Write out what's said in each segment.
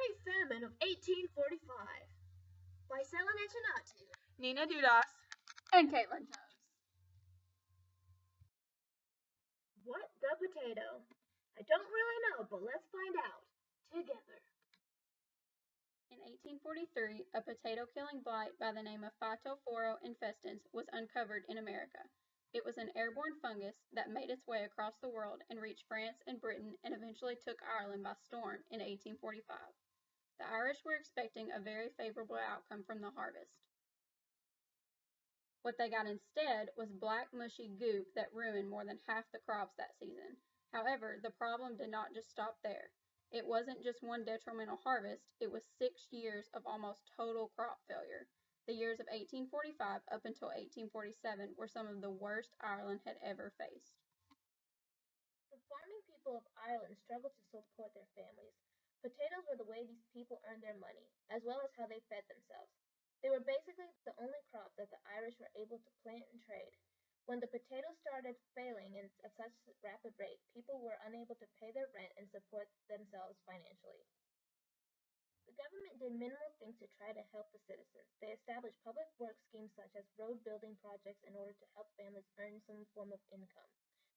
Great Famine of 1845 by Selin Anchanattu, Dudas, and Katelyn. What the potato? I don't really know, but let's find out together. In 1843, a potato-killing blight by the name of Phytophthora infestans was uncovered in America. It was an airborne fungus that made its way across the world and reached France and Britain and eventually took Ireland by storm in 1845. The Irish were expecting a very favorable outcome from the harvest. What they got instead was black, mushy goop that ruined more than half the crops that season. However, the problem did not just stop there. It wasn't just one detrimental harvest, it was 6 years of almost total crop failure. The years of 1845 up until 1847 were some of the worst Ireland had ever faced. The farming people of Ireland struggled to support their families. Potatoes were the way these people earned their money, as well as how they fed themselves. They were basically the only crop that the Irish were able to plant and trade. When the potatoes started failing at such a rapid rate, people were unable to pay their rent and support themselves financially. The government did minimal things to try to help the citizens. They established public works schemes such as road building projects in order to help families earn some form of income.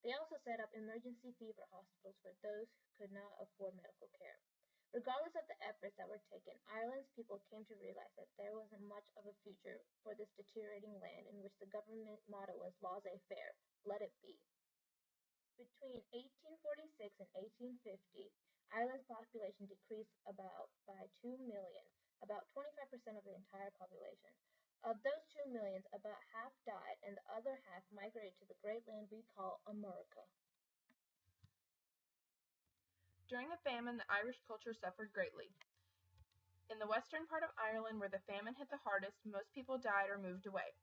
They also set up emergency fever hospitals for those who could not afford medical care. Regardless of the efforts that were taken, Ireland's people came to realize that there wasn't much of a future for this deteriorating land in which the government motto was laissez-faire, let it be. Between 1846 and 1850, Ireland's population decreased by 2 million, about 25% of the entire population. Of those 2 millions, about half died and the other half migrated to the great land we call America. During the famine, the Irish culture suffered greatly. In the western part of Ireland, where the famine hit the hardest, most people died or moved away.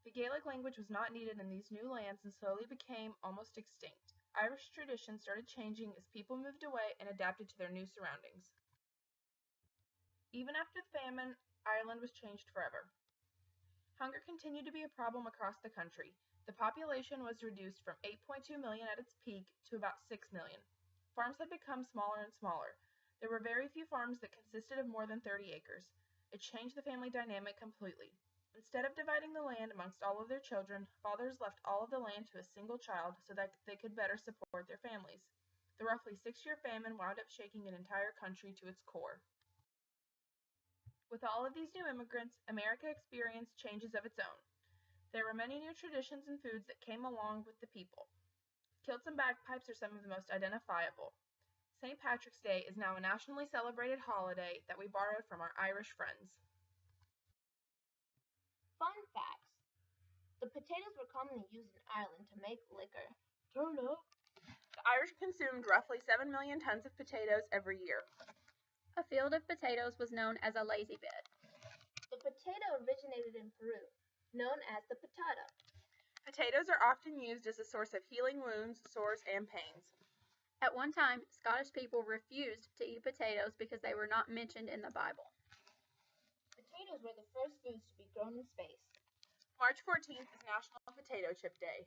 The Gaelic language was not needed in these new lands and slowly became almost extinct. Irish traditions started changing as people moved away and adapted to their new surroundings. Even after the famine, Ireland was changed forever. Hunger continued to be a problem across the country. The population was reduced from 8.2 million at its peak to about 6 million. Farms had become smaller and smaller. There were very few farms that consisted of more than 30 acres. It changed the family dynamic completely. Instead of dividing the land amongst all of their children, fathers left all of the land to a single child so that they could better support their families. The roughly 6-year famine wound up shaking an entire country to its core. With all of these new immigrants, America experienced changes of its own. There were many new traditions and foods that came along with the people. Kilts and bagpipes are some of the most identifiable. St. Patrick's Day is now a nationally celebrated holiday that we borrowed from our Irish friends. Fun facts. The potatoes were commonly used in Ireland to make liquor. Turn up. The Irish consumed roughly 7 million tons of potatoes every year. A field of potatoes was known as a lazy bed. The potato originated in Peru, known as the patata. Potatoes are often used as a source of healing wounds, sores, and pains. At one time, Scottish people refused to eat potatoes because they were not mentioned in the Bible. Potatoes were the first foods to be grown in space. March 14th is National Potato Chip Day.